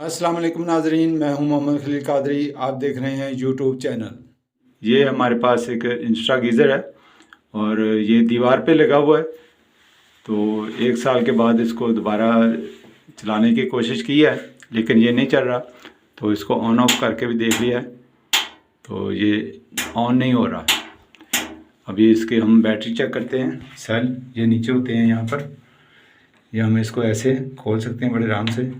अस्सलाम वालेकुम नाजरीन, मैं हूं मोहम्मद खलील कादरी। आप देख रहे हैं यूट्यूब चैनल। ये हमारे पास एक इंस्टा गीज़र है और ये दीवार पे लगा हुआ है। तो 1 साल के बाद इसको दोबारा चलाने की कोशिश की है, लेकिन ये नहीं चल रहा। तो इसको ऑन ऑफ करके भी देख लिया है, तो ये ऑन नहीं हो रहा। अभी इसके हम बैटरी चेक करते हैं। सेल ये नीचे होते हैं यहाँ पर, ये हम इसको ऐसे खोल सकते हैं बड़े आराम से।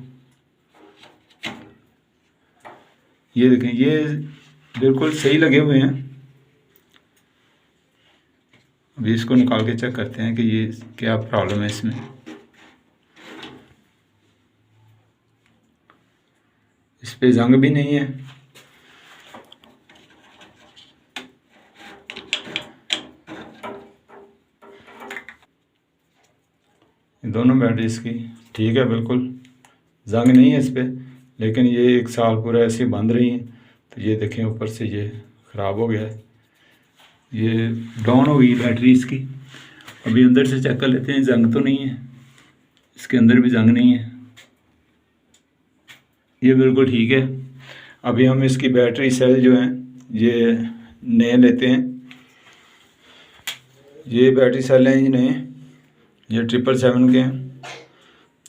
ये देखें, ये बिल्कुल सही लगे हुए हैं। अभी इसको निकाल के चेक करते हैं कि ये क्या प्रॉब्लम है इसमें। इस पे जंग भी नहीं है। दोनों बैटरी इसकी ठीक है, बिल्कुल जंग नहीं है इस पर। लेकिन ये 1 साल पूरा ऐसे बंद रही हैं। तो ये देखें, ऊपर से ये ख़राब हो गया है, ये डाउन हो गई बैटरी इसकी। अभी अंदर से चेक कर लेते हैं, जंग तो नहीं है, इसके अंदर भी जंग नहीं है, ये बिल्कुल ठीक है। अभी हम इसकी बैटरी सेल जो हैं ये नए लेते हैं। ये बैटरी सेल हैं, ये नए, ये 777 के हैं।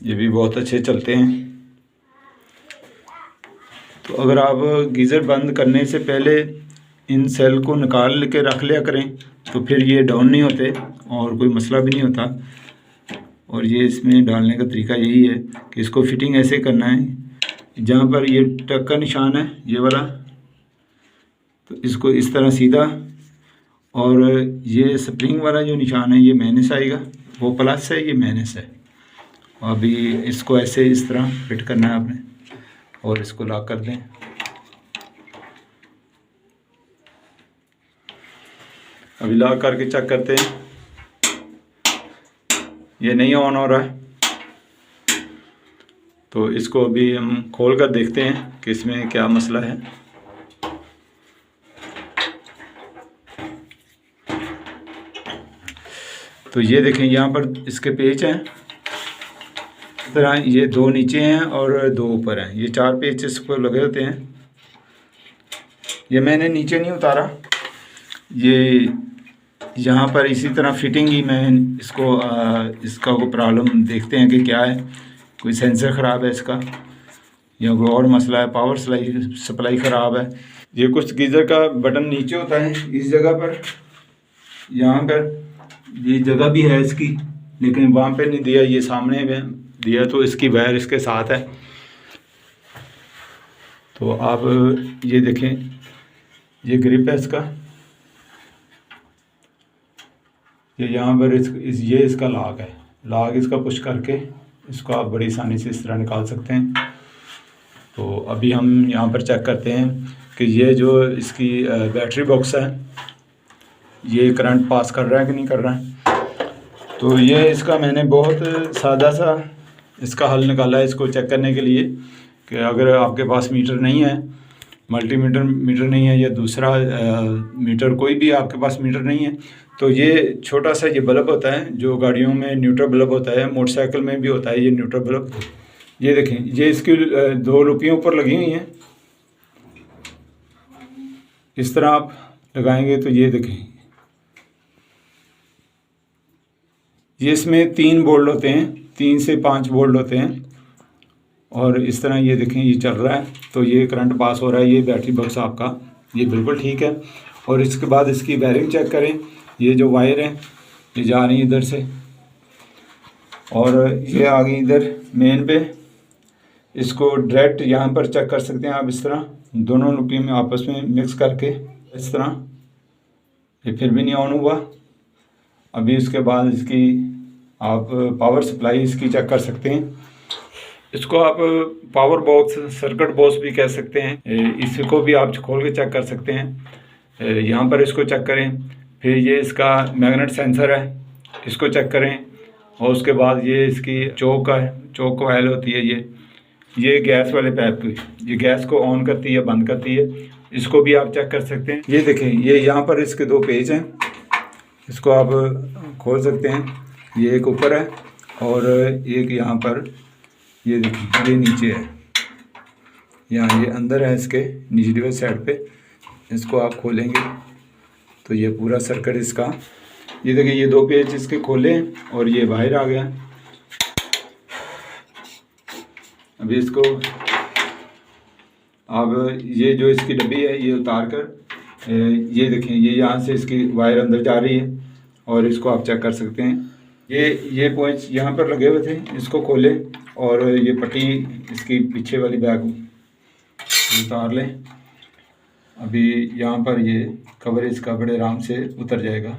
ये भी बहुत अच्छे चलते हैं। तो अगर आप गीज़र बंद करने से पहले इन सेल को निकाल के रख लिया करें, तो फिर ये डाउन नहीं होते और कोई मसला भी नहीं होता। और ये इसमें डालने का तरीका यही है कि इसको फिटिंग ऐसे करना है, जहाँ पर ये टक का निशान है ये वाला, तो इसको इस तरह सीधा, और ये स्प्रिंग वाला जो निशान है ये माइनस आएगा, वो प्लस है, ये माइनस है। अभी इसको ऐसे इस तरह फिट करना है आपने, और इसको लॉक कर दें। अभी लॉक करके चेक करते हैं, ये नहीं ऑन हो रहा है। तो इसको अभी हम खोल कर देखते हैं कि इसमें क्या मसला है। तो ये देखें, यहाँ पर इसके पेच हैं इस तरह, ये 2 नीचे हैं और 2 ऊपर हैं। ये 4 पेच इसको लगे होते हैं। ये मैंने नीचे नहीं उतारा, ये यहाँ पर इसी तरह फिटिंग ही मैं इसको इसका को प्रॉब्लम देखते हैं कि क्या है, कोई सेंसर ख़राब है इसका या कोई और मसला है, पावर सप्लाई ख़राब है। ये कुछ गीज़र का बटन नीचे होता है इस जगह पर, यहाँ पर ये जगह भी है इसकी, लेकिन वहाँ पे नहीं दिया, ये सामने में दिया। तो इसकी वायर इसके साथ है। तो आप ये देखें, ये ग्रिप है इसका, ये यहाँ पर ये इसका लॉक है। लॉक इसका पुश करके इसको आप बड़ी आसानी से इस तरह निकाल सकते हैं। तो अभी हम यहाँ पर चेक करते हैं कि ये जो इसकी बैटरी बॉक्स है ये करंट पास कर रहा है कि नहीं कर रहा है। तो ये इसका मैंने बहुत सादा सा इसका हल निकाला है इसको चेक करने के लिए कि अगर आपके पास मीटर नहीं है, मल्टीमीटर मीटर नहीं है, या दूसरा मीटर, कोई भी आपके पास मीटर नहीं है, तो ये छोटा सा ये बल्ब होता है जो गाड़ियों में न्यूट्रल बल्ब होता है, मोटरसाइकिल में भी होता है ये न्यूट्रल बल्ब। ये देखें, ये इसकी 2 लुपियों पर लगी हुई हैं। इस तरह आप लगाएंगे तो ये देखें, ये इसमें 3 बोल्ट होते हैं, 3 से 5 बोल्ट होते हैं। और इस तरह ये देखें, ये चल रहा है, तो ये करंट पास हो रहा है। ये बैटरी बॉक्स आपका ये बिल्कुल ठीक है। और इसके बाद इसकी वायरिंग चेक करें। ये जो वायर हैं ये जा रही है इधर से, और ये आ गई इधर मेन पे। इसको डायरेक्ट यहाँ पर चेक कर सकते हैं आप, इस तरह दोनों लुपी में आपस में मिक्स करके इस तरह। ये फिर भी नहीं ऑन हुआ। अभी इसके बाद इसकी आप पावर सप्लाई इसकी चेक कर सकते हैं। इसको आप पावर बॉक्स, सर्किट बॉक्स भी कह सकते हैं। इसको भी आप खोल के चेक कर सकते हैं। यहाँ पर इसको चेक करें। फिर ये इसका मैग्नेट सेंसर है, इसको चेक करें। और उसके बाद ये इसकी चौक ऑयल होती है, ये गैस वाले पाइप की, ये गैस को ऑन करती है, बंद करती है। इसको भी आप चेक कर सकते हैं। ये देखें, ये यहाँ पर इसके 2 पेज हैं, इसको आप खोल सकते हैं। ये एक ऊपर है और एक यहाँ पर, ये देखिए ये नीचे है। यहाँ ये अंदर है इसके निचली वाली साइड पे, इसको आप खोलेंगे तो ये पूरा सर्किट इसका, ये देखिए ये 2 पेज इसके खोले और ये बाहर आ गया। अभी इसको अब ये जो इसकी डब्बी है ये उतार कर ये देखें, ये यहाँ से इसकी वायर अंदर जा रही है और इसको आप चेक कर सकते हैं। ये पॉइंट्स यहाँ पर लगे हुए थे, इसको खोले और ये पट्टी इसकी पीछे वाली बैग उतार लें। अभी यहाँ पर ये कवर इसका बड़े आराम से उतर जाएगा,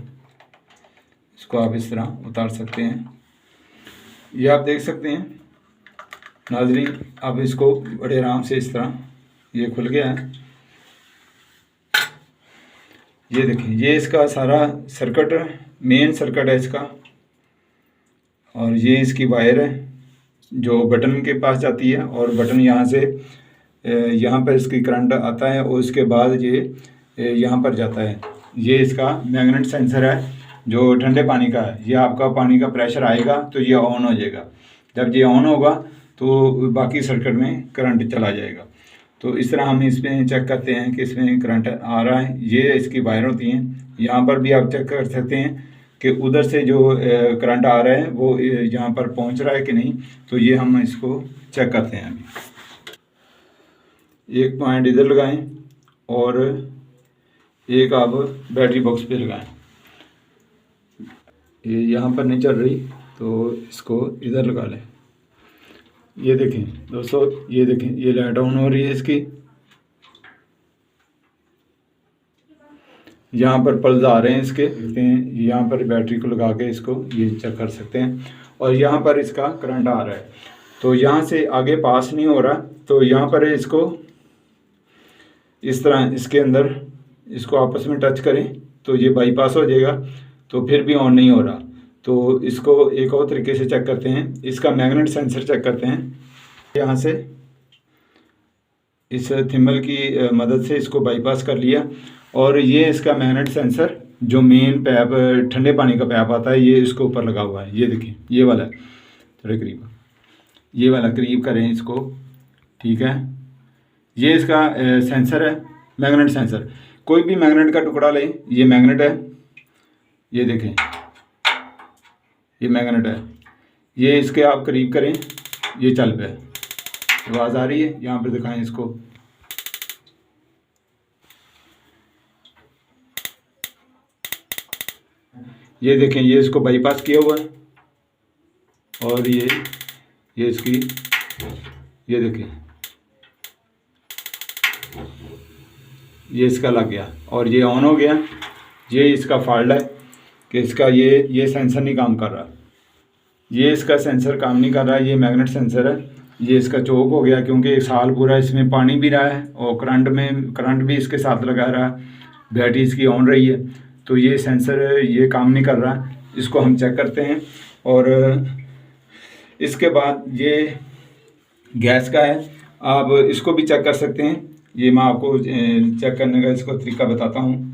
इसको आप इस तरह उतार सकते हैं। ये आप देख सकते हैं नाज़रीन, अब इसको बड़े आराम से इस तरह ये खुल गया है। ये देखें, ये इसका सारा सर्किट मेन सर्किट है इसका, और ये इसकी वायर है जो बटन के पास जाती है और बटन यहाँ से यहाँ पर इसकी करंट आता है और उसके बाद ये यहाँ पर जाता है। ये इसका मैग्नेट सेंसर है जो ठंडे पानी का है। ये आपका पानी का प्रेशर आएगा तो ये ऑन हो जाएगा, जब ये ऑन होगा तो बाकी सर्किट में करंट चला जाएगा। तो इस तरह हम इसमें चेक करते हैं कि इसमें करंट आ रहा है। ये इसकी वायर होती हैं, यहाँ पर भी आप चेक कर सकते हैं कि उधर से जो करंट आ रहा है वो यहाँ पर पहुँच रहा है कि नहीं। तो ये हम इसको चेक करते हैं। अभी एक पॉइंट इधर लगाएं और एक आप बैटरी बॉक्स पे लगाएं। ये यहाँ पर नहीं चल रही तो इसको इधर लगा लें। ये देखें दोस्तों, ये देखें ये लाइट ऑन हो रही है इसकी, यहाँ पर पल्स आ रहे हैं इसके, देखते हैं यहाँ पर बैटरी को लगा के इसको ये चेक कर सकते हैं। और यहाँ पर इसका करंट आ रहा है तो यहाँ से आगे पास नहीं हो रहा, तो यहाँ पर इसको इस तरह इसके अंदर इसको आपस में टच करें तो ये बाईपास हो जाएगा, तो फिर भी ऑन नहीं हो रहा। तो इसको एक और तरीके से चेक करते हैं, इसका मैग्नेट सेंसर चेक करते हैं। यहाँ से इस थिम्बल की मदद से इसको बाईपास कर लिया और ये इसका मैग्नेट सेंसर जो मेन पैप ठंडे पानी का पैप आता है ये इसको ऊपर लगा हुआ है। ये देखिए ये वाला थोड़े करीब, ये वाला करीब करें इसको, ठीक है। ये इसका सेंसर है, मैग्नेट सेंसर। कोई भी मैग्नेट का टुकड़ा लें, ये मैग्नेट है, ये देखें ये मैग्नेट है, ये इसके आप करीब करें ये चल पे, आवाज़ आ रही है, यहाँ पर दिखाएं इसको। ये देखें ये इसको बाईपास किया हुआ है और ये इसकी ये देखें ये इसका लग गया और ये ऑन हो गया। ये इसका फॉल्ट है कि इसका ये सेंसर नहीं काम कर रहा, ये इसका सेंसर काम नहीं कर रहा, ये मैग्नेट सेंसर है। ये इसका चौक हो गया क्योंकि एक साल पूरा इसमें पानी भी रहा है और करंट भी इसके साथ लगा रहा है, बैटरी इसकी ऑन रही है, तो ये सेंसर ये काम नहीं कर रहा। इसको हम चेक करते हैं और इसके बाद ये गैस का है, आप इसको भी चेक कर सकते हैं। ये मैं आपको चेक करने का इसको तरीका बताता हूँ।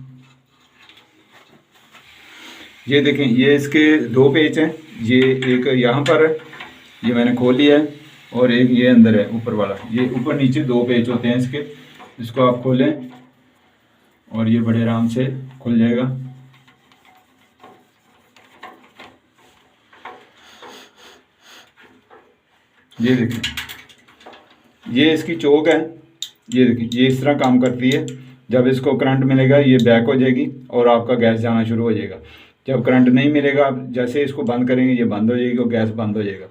ये देखें ये इसके 2 पेच हैं, ये एक यहाँ पर है, ये मैंने खोल लिया है, और एक ये अंदर है ऊपर वाला, ये ऊपर नीचे 2 पेच होते हैं इसके। इसको आप खोलें और ये बड़े आराम से खुल जाएगा। ये देखें ये इसकी चोक है, ये देखिए ये इस तरह काम करती है। जब इसको करंट मिलेगा ये बैक हो जाएगी और आपका गैस जाना शुरू हो जाएगा। जब करंट नहीं मिलेगा आप जैसे इसको बंद करेंगे ये बंद हो जाएगी और गैस बंद हो जाएगा।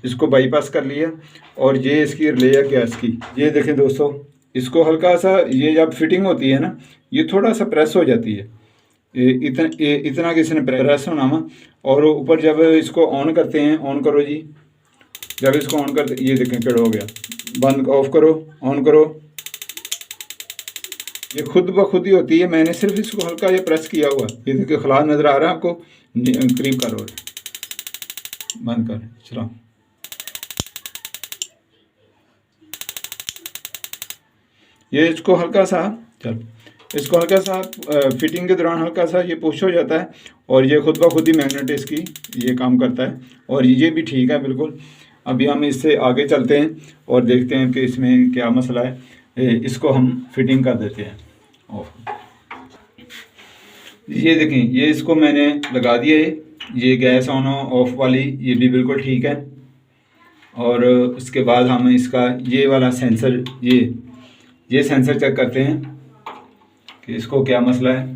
इसको बाईपास कर लिया और ये इसकी रिले है गैस की। ये देखें दोस्तों, इसको हल्का सा ये जब फिटिंग होती है ना ये थोड़ा सा प्रेस हो जाती है, इतना किसी ने प्रेस होना हुआ। और ऊपर जब इसको ऑन करते हैं, ऑन करो जी, जब इसको ऑन करते ये देखें पेड़ हो गया, बंद ऑफ करो ऑन करो, ये खुद ब खुद ही होती है। मैंने सिर्फ इसको हल्का ये प्रेस किया हुआ, ये देखिए खलास नज़र आ रहा है आपको, करीब करो बंद कर चलो। ये इसको हल्का सा इसको हल्का सा फिटिंग के दौरान हल्का सा ये पुश हो जाता है और ये खुद ब खुद ही मैग्नेट इसकी ये काम करता है। और ये भी ठीक है बिल्कुल। अभी हम इससे आगे चलते हैं और देखते हैं कि इसमें क्या मसला है। इसको हम फिटिंग कर देते हैं ऑफ। ये देखें, ये इसको मैंने लगा दिया है, ये गैस ऑन ऑफ वाली ये भी बिल्कुल ठीक है। और उसके बाद हम इसका ये वाला सेंसर, ये सेंसर चेक करते हैं कि इसको क्या मसला है।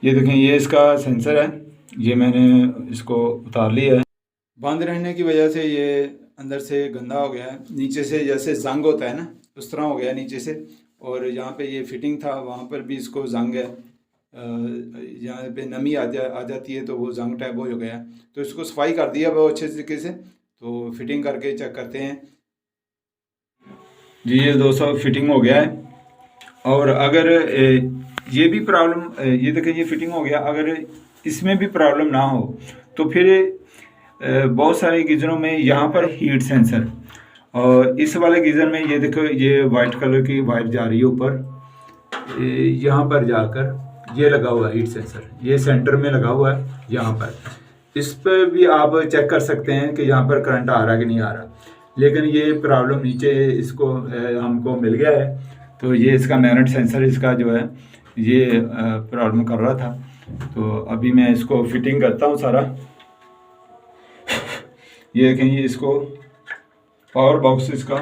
ये देखें, ये इसका सेंसर है, ये मैंने इसको उतार लिया है। बंद रहने की वजह से ये अंदर से गंदा हो गया है, नीचे से जैसे जंग होता है ना उस तरह हो गया नीचे से। और यहाँ पे ये फिटिंग था वहाँ पर भी इसको जंग है, यहाँ पे नमी आ जाती है तो वो जंग टाइप हो गया है। तो इसको सफाई कर दिया बहुत अच्छे तरीके से, तो फिटिंग करके चेक करते हैं। जी ये दोस्तों फिटिंग हो गया है। और अगर ये भी प्रॉब्लम, ये देखिए ये फिटिंग हो गया, अगर इसमें भी प्रॉब्लम ना हो तो फिर बहुत सारे गीज़रों में यहाँ पर हीट सेंसर, और इस वाले गीज़र में ये देखो ये वाइट कलर की वायर जा रही है ऊपर, यहाँ पर जाकर ये लगा हुआ है हीट सेंसर, ये सेंटर में लगा हुआ है यहाँ पर। इस पर भी आप चेक कर सकते हैं कि यहाँ पर करंट आ रहा है कि नहीं आ रहा। लेकिन ये प्रॉब्लम नीचे इसको हमको मिल गया है, तो ये इसका मैग्नेट सेंसर इसका जो है ये प्रॉब्लम कर रहा था। तो अभी मैं इसको फिटिंग करता हूँ सारा। ये देखें, ये इसको पावर बॉक्स इसका,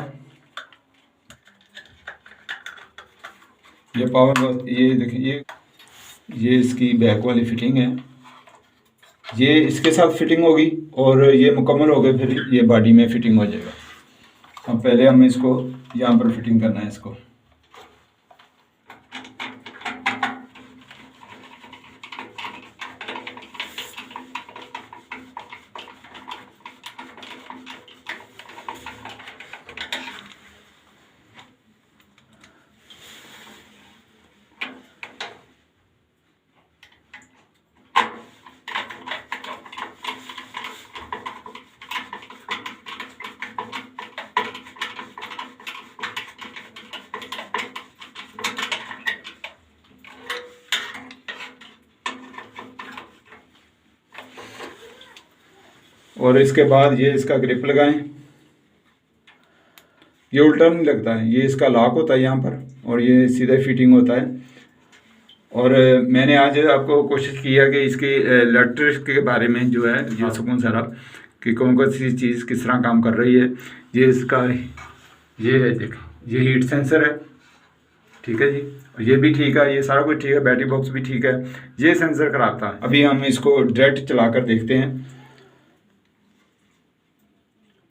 ये पावर बॉक्स, ये देखिए ये इसकी बैक वाली फिटिंग है, ये इसके साथ फिटिंग होगी और ये मुकम्मल हो गए फिर ये बॉडी में फिटिंग हो जाएगा। अब पहले हमें इसको यहाँ पर फिटिंग करना है इसको। और इसके बाद ये इसका ग्रिप लगाएं, ये उल्टा नहीं लगता है, ये इसका लॉक होता है यहाँ पर और ये सीधा फिटिंग होता है। और मैंने आज आपको कोशिश किया कि इसके इलेक्ट्रिक के बारे में जो है ये सकूँ सारा कि कौन कौन सी चीज़ किस तरह काम कर रही है। ये इसका ये है, देख ये हीट सेंसर है, ठीक है जी, और ये भी ठीक है, ये सारा कुछ ठीक है, बैटरी बॉक्स भी ठीक है, ये सेंसर खराब था। अभी हम इसको डायरेक्ट चला कर देखते हैं।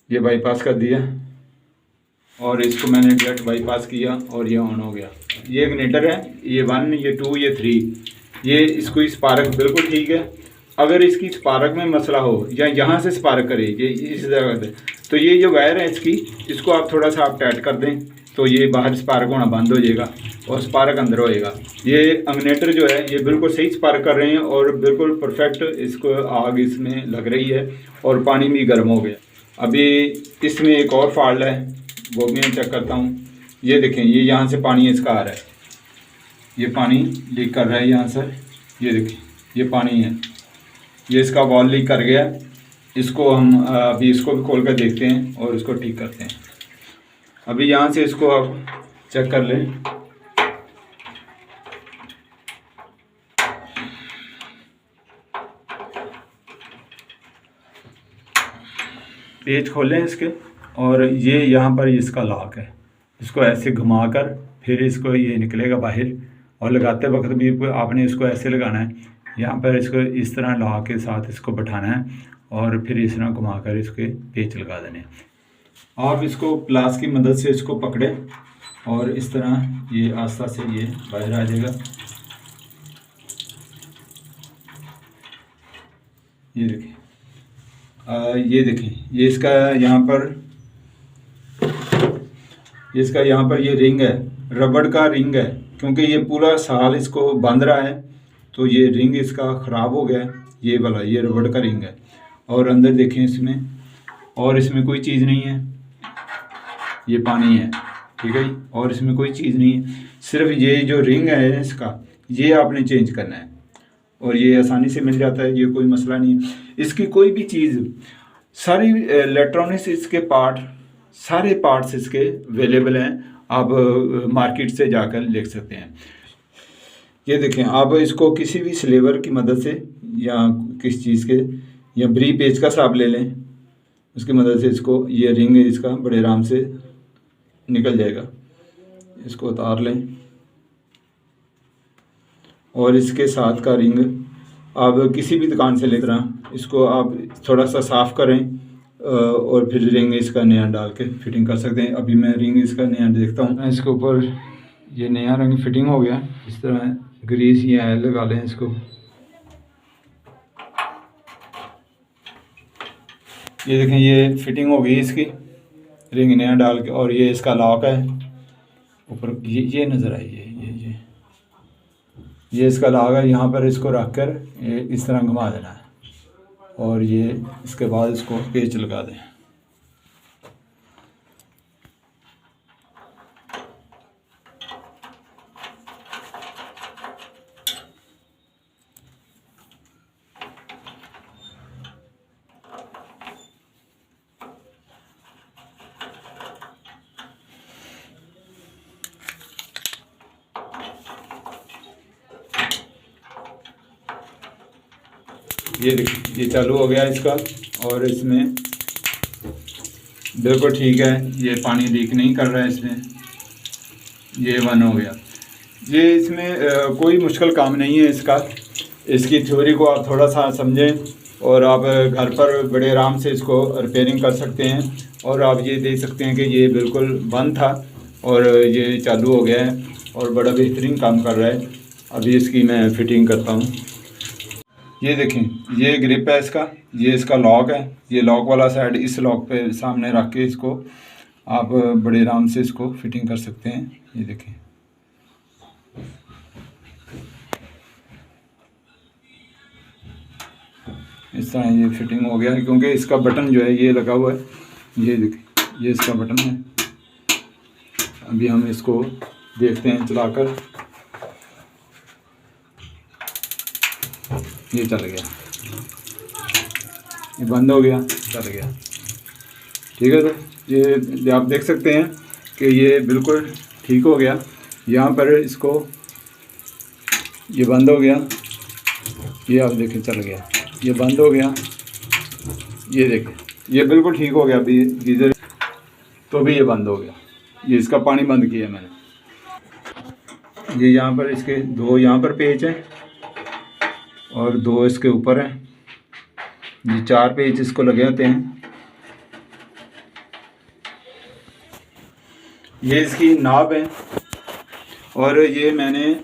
ये बाईपास कर दिया और इसको मैंने डायरेक्ट बाईपास किया और ये ऑन हो गया। ये इग्निटर है, ये 1, ये 2, ये 3, ये इसको स्पार्क बिल्कुल ठीक है। अगर इसकी स्पार्क में मसला हो या यहाँ से स्पार्क करे ये इस जगह से, तो ये जो वायर है इसकी, इसको आप थोड़ा सा आप टाइट कर दें तो ये बाहर स्पार्क होना बंद हो जाएगा और स्पार्क अंदर होएगा। ये इग्निटर जो है ये बिल्कुल सही स्पार्क कर रहे हैं और बिल्कुल परफेक्ट इसको आग इसमें लग रही है और पानी भी गर्म हो गया। अभी इसमें एक और फॉल्ट है, वो भी मैं चेक करता हूँ। ये देखें, ये यहाँ से पानी इसका आ रहा है, ये पानी लीक कर रहा है यहाँ से, ये देखें ये पानी है, ये इसका वॉल लीक कर गया। इसको हम अभी इसको भी खोल कर देखते हैं और इसको ठीक करते हैं। अभी यहाँ से इसको आप चेक कर लें। पेज खोलें इसके और ये यहाँ पर इसका लॉक है, इसको ऐसे घुमाकर फिर इसको ये निकलेगा बाहर। और लगाते वक्त भी आपने इसको ऐसे लगाना है, यहाँ पर इसको इस तरह लॉक के साथ इसको बैठाना है और फिर इस तरह घुमाकर इसके पेच लगा देने। आप इसको प्लास की मदद से इसको पकड़ें और इस तरह ये आस्ता से ये बाहर आ जाएगा। ये देखिए, ये देखिए ये इसका यहाँ पर, इसका यहाँ पर ये रिंग है, रबड़ का रिंग है, क्योंकि ये पूरा साल इसको बांध रहा है तो ये रिंग इसका ख़राब हो गया है। ये वाला ये रबड़ का रिंग है और अंदर देखें इसमें, और इसमें कोई चीज़ नहीं है, ये पानी है, ठीक है जी, और इसमें कोई चीज़ नहीं है, सिर्फ ये जो रिंग है इसका ये आपने चेंज करना है। और ये आसानी से मिल जाता है, ये कोई मसला नहीं। इसकी कोई भी चीज़, सारी इलेक्ट्रॉनिक्स इसके सारे पार्ट्स इसके अवेलेबल हैं, आप मार्केट से जाकर ले सकते हैं। ये देखें, आप इसको किसी भी स्लेवर की मदद से या किस चीज़ के या ब्री पेचकस आप ले लें, उसकी मदद से इसको, ये रिंग इसका बड़े आराम से निकल जाएगा। इसको उतार लें और इसके साथ का रिंग आप किसी भी दुकान से ले कर इसको आप थोड़ा सा साफ़ करें और फिर रिंग इसका नया डाल के फिटिंग कर सकते हैं। अभी मैं रिंग इसका नया देखता हूँ। इसके ऊपर ये नया रंग फिटिंग हो गया। इस तरह ग्रीस या ऑयल लगा लें इसको। ये देखें, ये फिटिंग हो गई इसकी, रिंग नया डाल के। और ये इसका लॉक है ऊपर, ये नज़र आई है, ये इसका लॉक है। यहाँ पर इसको रख कर इस तरह घुमा देना है और ये इसके बाद इसको पेच लगा दें। ये देखिए, ये चालू हो गया इसका और इसमें बिल्कुल ठीक है, ये पानी लीक नहीं कर रहा है इसमें। ये वन हो गया। ये इसमें कोई मुश्किल काम नहीं है इसका। इसकी थ्योरी को आप थोड़ा सा समझें और आप घर पर बड़े आराम से इसको रिपेयरिंग कर सकते हैं। और आप ये देख सकते हैं कि ये बिल्कुल बंद था और ये चालू हो गया है और बड़ा बेहतरीन काम कर रहा है। अभी इसकी मैं फिटिंग करता हूँ। ये देखें, ये ग्रिप है इसका, ये इसका लॉक है। ये लॉक वाला साइड इस लॉक पे सामने रख के इसको आप बड़े आराम से इसको फिटिंग कर सकते हैं। ये देखें, इस तरह ये फिटिंग हो गया है, क्योंकि इसका बटन जो है ये लगा हुआ है। ये देखें, ये इसका बटन है। अभी हम इसको देखते हैं चलाकर। ये चल गया, ये बंद हो गया, चल गया। ठीक है, तो ये आप देख सकते हैं कि ये बिल्कुल ठीक हो गया। यहाँ पर इसको, ये बंद हो गया, ये आप देखें चल गया, ये बंद हो गया। ये देखें, ये बिल्कुल ठीक हो गया। अभी गीज़र तो भी ये बंद हो गया। ये इसका पानी बंद किया मैंने। ये यहाँ पर इसके दो यहाँ पर पेच हैं और दो इसके ऊपर हैं। ये 4 पेच इसको लगे होते हैं। ये इसकी नाब है और ये मैंने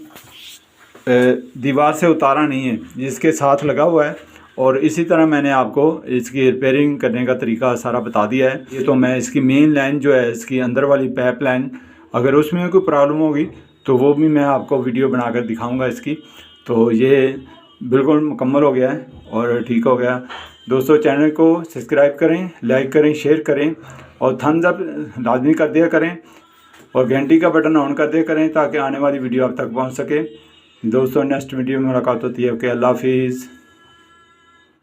दीवार से उतारा नहीं है, जिसके साथ लगा हुआ है। और इसी तरह मैंने आपको इसकी रिपेयरिंग करने का तरीका सारा बता दिया है। ये तो मैं इसकी मेन लाइन जो है, इसकी अंदर वाली पाइप लाइन, अगर उसमें कोई प्रॉब्लम होगी तो वो भी मैं आपको वीडियो बनाकर दिखाऊंगा इसकी। तो ये बिल्कुल मुकम्मल हो गया है और ठीक हो गया। दोस्तों, चैनल को सब्सक्राइब करें, लाइक करें, शेयर करें और थम्स अप लाजमी कर दिया करें और घंटी का बटन ऑन कर दिया करें ताकि आने वाली वीडियो आप तक पहुंच सके। दोस्तों, नेक्स्ट वीडियो में मुलाकात होती है। ओके, अल्लाह हाफिज़।